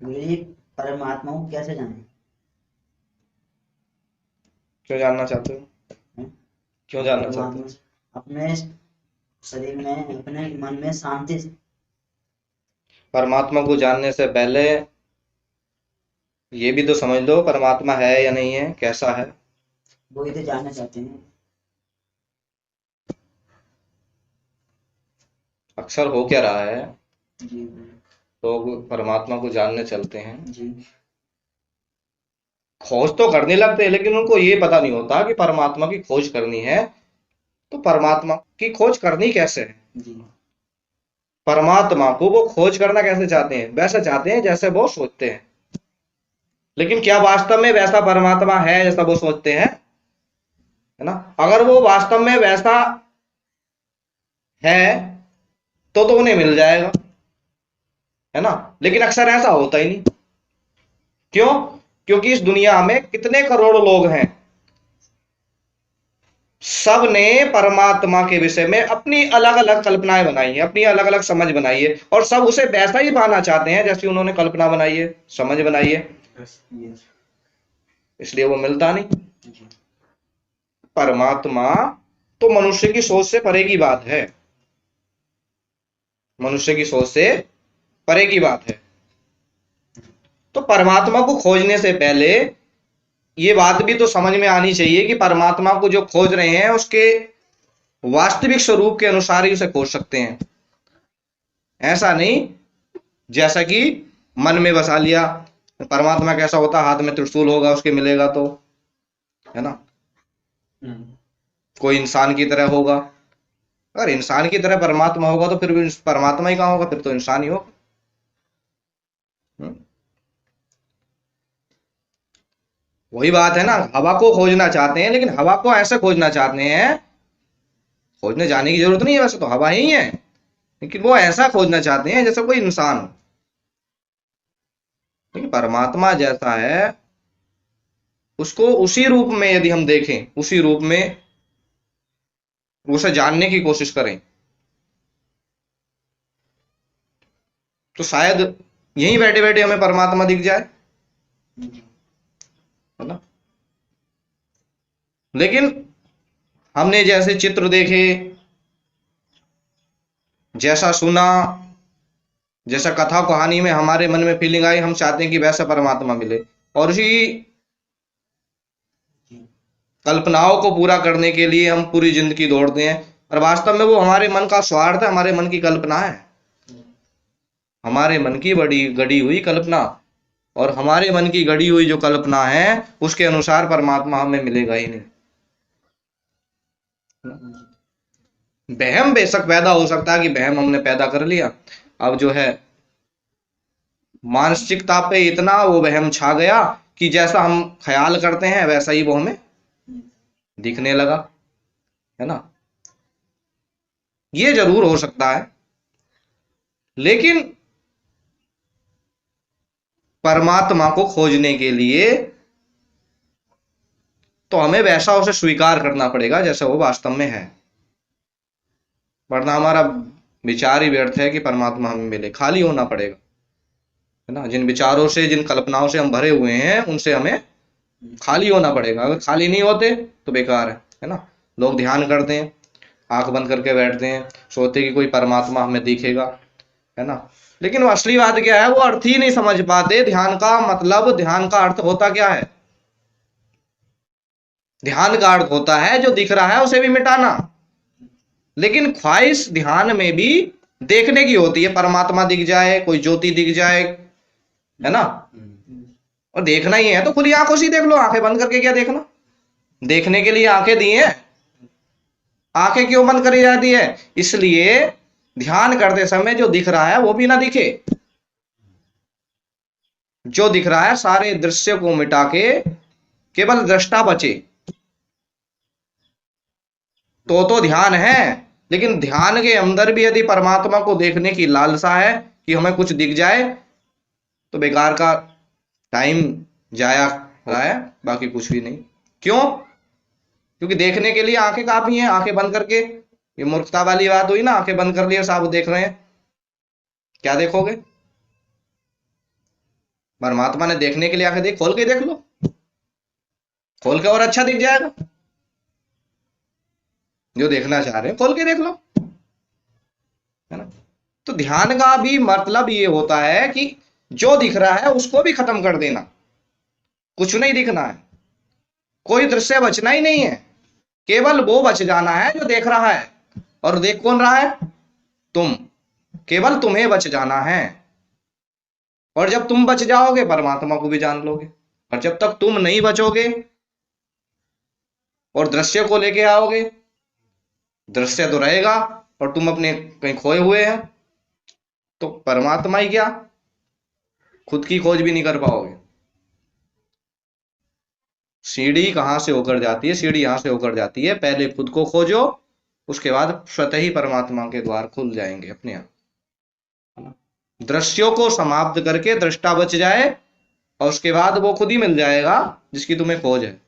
गुरु जी, परमात्मा को कैसे जाने? क्यों जानना चाहते हो? हैं? क्यों जानना चाहते परमात्मा हो? से अपने शरीर में, अपने मन में शांति परमात्मा को जानने से पहले ये भी तो समझ लो परमात्मा है या नहीं है, कैसा है। वो ही तो जानना चाहते हैं। अक्सर हो क्या रहा है, जी। लोग परमात्मा को जानने चलते हैं, जी। खोज तो करने लगते हैं, लेकिन उनको ये पता नहीं होता कि परमात्मा की खोज करनी है तो परमात्मा की खोज करनी कैसे है। जी। परमात्मा को वो खोज करना कैसे चाहते हैं, वैसा चाहते हैं जैसे वो सोचते हैं। लेकिन क्या वास्तव में वैसा परमात्मा है जैसा वो सोचते हैं? है ना। अगर वो वास्तव में वैसा है तो उन्हें मिल जाएगा, है ना। लेकिन अक्सर ऐसा होता ही नहीं। क्यों? क्योंकि इस दुनिया में कितने करोड़ लोग हैं, सब ने परमात्मा के विषय में अपनी अलग अलग कल्पनाएं बनाई हैं, अपनी अलग अलग समझ बनाई है, और सब उसे वैसा ही पाना चाहते हैं जैसी उन्होंने कल्पना बनाई है, समझ बनाई है। यस। इसलिए वो मिलता नहीं। जी। परमात्मा तो मनुष्य की सोच से परे की बात है, मनुष्य की सोच से परे की बात है। तो परमात्मा को खोजने से पहले ये बात भी तो समझ में आनी चाहिए कि परमात्मा को जो खोज रहे हैं उसके वास्तविक स्वरूप के अनुसार ही उसे खोज सकते हैं। ऐसा नहीं जैसा कि मन में बसा लिया। परमात्मा कैसा होता, हाथ में त्रिशूल होगा उसके मिलेगा तो, है ना। हम्म। कोई इंसान की तरह होगा। अगर इंसान की तरह परमात्मा होगा तो फिर भी परमात्मा ही कहाँ होगा, फिर तो इंसान ही होगा। हम्म? वही बात है ना, हवा को खोजना चाहते हैं, लेकिन हवा को ऐसे खोजना चाहते हैं, खोजने जाने की जरूरत नहीं है, वैसे तो हवा ही है, लेकिन वो ऐसा खोजना चाहते हैं जैसे कोई इंसान हो। लेकिन परमात्मा जैसा है उसको उसी रूप में यदि हम देखें, उसी रूप में उसे जानने की कोशिश करें, तो शायद यहीं बैठे बैठे हमें परमात्मा दिख जाए, है ना। लेकिन हमने जैसे चित्र देखे, जैसा सुना, जैसा कथा कहानी में हमारे मन में फीलिंग आई, हम चाहते हैं कि वैसा परमात्मा मिले, और उसी कल्पनाओं को पूरा करने के लिए हम पूरी जिंदगी दौड़ते हैं। और वास्तव में वो हमारे मन का स्वार्थ है, हमारे मन की कल्पना है, हमारे मन की बड़ी गड़ी हुई कल्पना। और हमारे मन की गड़ी हुई जो कल्पना है उसके अनुसार परमात्मा हमें मिलेगा ही नहीं। वहम बेशक पैदा हो सकता है कि वहम हमने पैदा कर लिया, अब जो है मानसिकता पे इतना वो वहम छा गया कि जैसा हम ख्याल करते हैं वैसा ही वो हमें दिखने लगा, है ना। ये जरूर हो सकता है, लेकिन परमात्मा को खोजने के लिए तो हमें वैसा उसे स्वीकार करना पड़ेगा जैसा वो वास्तव में है, वरना हमारा विचार ही व्यर्थ है कि परमात्मा हमें मिले, खाली होना पड़ेगा, है ना। जिन विचारों से, जिन कल्पनाओं से हम भरे हुए हैं उनसे हमें खाली होना पड़ेगा। अगर खाली नहीं होते तो बेकार है ना। लोग ध्यान करते हैं, आंख बंद करके बैठते हैं, सोचते कि कोई परमात्मा हमें दिखेगा, है ना। लेकिन वो असली बात क्या है वो अर्थ ही नहीं समझ पाते। ध्यान का मतलब, ध्यान का अर्थ होता क्या है? ध्यान का अर्थ होता है जो दिख रहा है उसे भी मिटाना। लेकिन ख्वाहिश ध्यान में भी देखने की होती है, परमात्मा दिख जाए, कोई ज्योति दिख जाए, है ना। और देखना ही है तो खुली आंखों से ही देख लो, आंखें बंद करके क्या देखना। देखने के लिए आंखें दी हैं, आंखें क्यों बंद करी जाती है? इसलिए ध्यान करते समय जो दिख रहा है वो भी ना दिखे, जो दिख रहा है सारे दृश्य को मिटा के केवल दृष्टा बचे, तो ध्यान है। लेकिन ध्यान के अंदर भी यदि परमात्मा को देखने की लालसा है कि हमें कुछ दिख जाए, तो बेकार का टाइम जाया हो रहा है, बाकी कुछ भी नहीं। क्यों? क्योंकि देखने के लिए आंखें काफी हैं, आंखें बंद करके, ये मूर्खता वाली बात हुई ना, आंखें बंद कर लिए साहब देख रहे हैं, क्या देखोगे? परमात्मा ने देखने के लिए आके देख, खोल के देख लो, खोल के और अच्छा दिख जाएगा। जो देखना चाह रहे हैं खोल के देख लो, है ना। तो ध्यान का भी मतलब ये होता है कि जो दिख रहा है उसको भी खत्म कर देना, कुछ नहीं दिखना है, कोई दृश्य बचना ही नहीं है, केवल वो बच जाना है जो देख रहा है। और देख कौन रहा है? तुम, केवल तुम्हें बच जाना है। और जब तुम बच जाओगे परमात्मा को भी जान लोगे। और जब तक तुम नहीं बचोगे और दृश्य को लेके आओगे, दृश्य तो रहेगा और तुम अपने कहीं खोए हुए हैं, तो परमात्मा ही क्या, खुद की खोज भी नहीं कर पाओगे। सीढ़ी कहां से होकर जाती है? सीढ़ी यहां से होकर जाती है, पहले खुद को खोजो, उसके बाद स्वतः ही परमात्मा के द्वार खुल जाएंगे अपने आप। दृश्यों को समाप्त करके दृष्टा बच जाए और उसके बाद वो खुद ही मिल जाएगा जिसकी तुम्हें खोज है।